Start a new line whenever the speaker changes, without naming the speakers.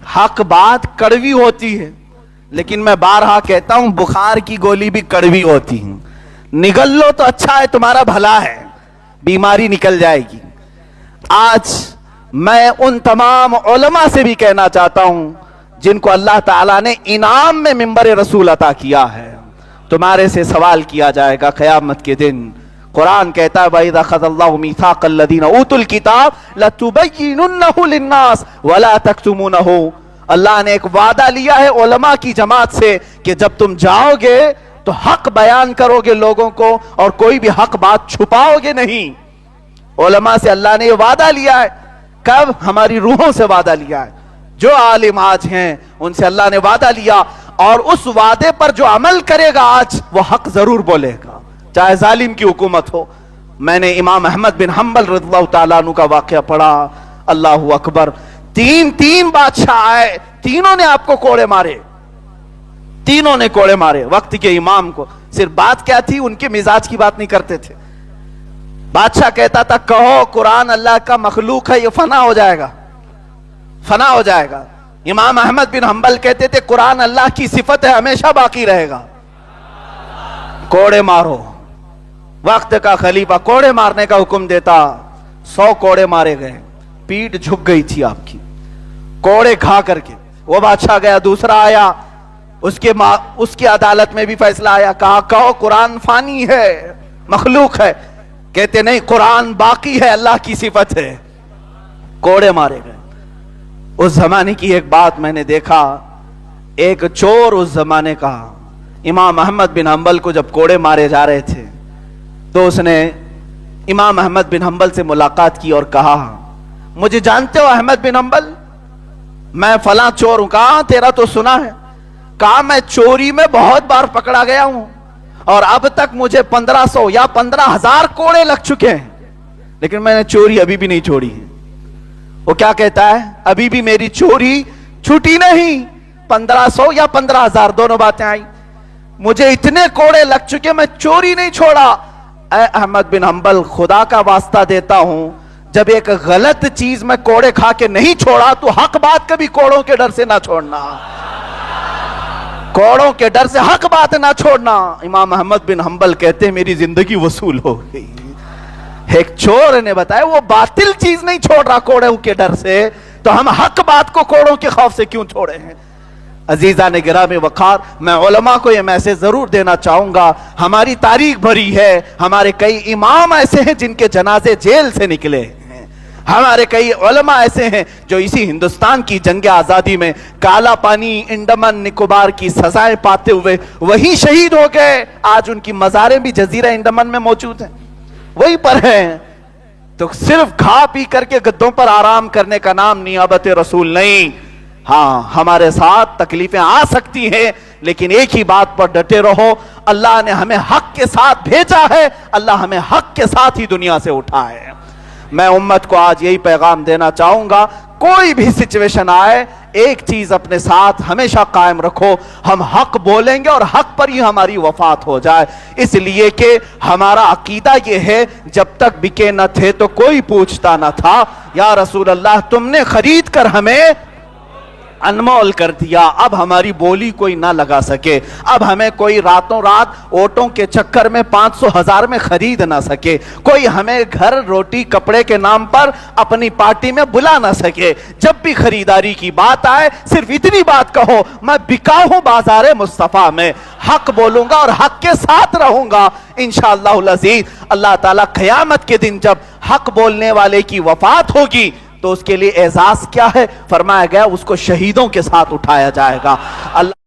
حق بات کڑوی ہوتی ہے، لیکن میں بارہا کہتا ہوں بخار کی گولی بھی کڑوی ہوتی ہے. نگل لو تو اچھا ہے، تمہارا بھلا ہے، بیماری نکل جائے گی. آج میں ان تمام علماء سے بھی کہنا چاہتا ہوں جن کو اللہ تعالیٰ نے انعام میں منبر رسول عطا کیا ہے، تمہارے سے سوال کیا جائے گا قیامت کے دن. قرآن کہتا ہے وَإِذَا أَخَذَ اللَّهُ مِيثَاقَ الَّذِينَ أُوتُوا الْكِتَابَ لَتُبَيِّنُنَّهُ لِلنَّاسِ وَلَا تَكْتُمُونَهُ. اللہ نے ایک وعدہ لیا ہے علماء کی جماعت سے کہ جب تم جاؤ گے تو حق بیان کرو گے لوگوں کو، اور کوئی بھی حق بات چھپاؤ گے نہیں. علماء سے اللہ نے یہ وعدہ لیا ہے. کب؟ ہماری روحوں سے وعدہ لیا ہے. جو عالم آج ہیں ان سے اللہ نے وعدہ لیا، اور اس وعدے پر جو عمل کرے گا آج وہ حق ضرور بولے گا، چاہے ظالم کی حکومت ہو. میں نے امام احمد بن حنبل رضی اللہ تعالیٰ عنہ کا واقعہ پڑھا. اللہ اکبر. تین بادشاہ آئے، تینوں نے آپ کو کوڑے مارے، تینوں نے کوڑے مارے وقت کے امام کو. صرف بات کیا تھی؟ ان کے مزاج کی بات نہیں کرتے تھے. بادشاہ کہتا تھا کہو قرآن اللہ کا مخلوق ہے، یہ فنا ہو جائے گا، فنا ہو جائے گا. امام احمد بن حنبل کہتے تھے قرآن اللہ کی صفت ہے، ہمیشہ باقی رہے گا. کوڑے مارو. وقت کا خلیفہ کوڑے مارنے کا حکم دیتا. 100 کوڑے مارے گئے، پیٹ جھک گئی تھی آپ کی کوڑے کھا کر کے. وہ بادشاہ گیا، دوسرا آیا، اس کی عدالت میں بھی فیصلہ آیا. کہا کہو قرآن فانی ہے، مخلوق ہے. کہتے نہیں، قرآن باقی ہے، اللہ کی صفت ہے. کوڑے مارے گئے. اس زمانے کی ایک بات میں نے دیکھا، ایک چور اس زمانے کا امام احمد بن حنبل کو جب کوڑے مارے جا رہے تھے تو اس نے امام احمد بن حنبل سے ملاقات کی اور کہا مجھے جانتے ہو احمد بن حنبل؟ میں فلاں چور ہوں. کہا تیرا تو سنا ہے. کہا میں چوری میں بہت بار پکڑا گیا ہوں اور اب تک مجھے 1500 یا 15,000 کوڑے لگ چکے ہیں، لیکن میں نے چوری ابھی بھی نہیں چھوڑی ہے. وہ کیا کہتا ہے؟ ابھی بھی میری چوری چھوٹی نہیں. 1500 یا 15,000 دونوں باتیں آئی. مجھے اتنے کوڑے لگ چکے، میں چوری نہیں چھوڑا. اے احمد بن حنبل، خدا کا واسطہ دیتا ہوں، جب ایک غلط چیز میں کوڑے کھا کے نہیں چھوڑا تو حق بات کبھی کوڑوں کے ڈر سے نہ چھوڑنا، کوڑوں کے ڈر سے حق بات نہ چھوڑنا. امام احمد بن حنبل کہتے ہیں میری زندگی وصول ہو گئی. ایک چور نے بتایا وہ باطل چیز نہیں چھوڑ رہا کوڑوں کے ڈر سے، تو ہم حق بات کو کوڑوں کے خوف سے کیوں چھوڑے ہیں؟ عزیزان گرامی وقار، میں علماء کو یہ میسج ضرور دینا چاہوں گا. ہماری تاریخ بھری ہے، ہمارے کئی امام ایسے ہیں جن کے جنازے جیل سے نکلے ہیں. ہمارے کئی علماء ایسے ہیں جو اسی ہندوستان کی جنگ آزادی میں کالا پانی، انڈمان نکوبار کی سزائیں پاتے ہوئے وہی شہید ہو گئے. آج ان کی مزاریں بھی جزیرہ انڈمان میں موجود ہیں، وہی پر ہیں. تو صرف کھا پی کر کے گدوں پر آرام کرنے کا نام نیابت رسول نہیں. ہاں، ہمارے ساتھ تکلیفیں آ سکتی ہیں، لیکن ایک ہی بات پر ڈٹے رہو، اللہ نے ہمیں حق کے ساتھ بھیجا ہے، اللہ ہمیں حق کے ساتھ ہی دنیا سے اٹھا ہے. میں امت کو آج یہی پیغام دینا چاہوں گا، کوئی بھی سچویشن آئے، ایک چیز اپنے ساتھ ہمیشہ قائم رکھو، ہم حق بولیں گے اور حق پر ہی ہماری وفات ہو جائے. اس لیے کہ ہمارا عقیدہ یہ ہے جب تک بکے نہ تھے تو کوئی پوچھتا نہ تھا. یا رسول اللہ تم نے خرید کر ہمیں انمول کر دیا، اب ہماری بولی کوئی نہ لگا سکے، اب ہمیں کوئی راتوں رات اوٹوں کے چکر میں 500,000 میں خرید نہ سکے، کوئی ہمیں گھر روٹی کپڑے کے نام پر اپنی پارٹی میں بلا نہ سکے. جب بھی خریداری کی بات آئے صرف اتنی بات کہو، میں بکا ہوں بازار مصطفیٰ میں، حق بولوں گا اور حق کے ساتھ رہوں گا انشاءاللہ العزیز. اللہ تعالیٰ قیامت کے دن جب حق بولنے والے کی وفات ہوگی تو اس کے لیے اعزاز کیا ہے؟ فرمایا گیا اس کو شہیدوں کے ساتھ اٹھایا جائے گا. اللہ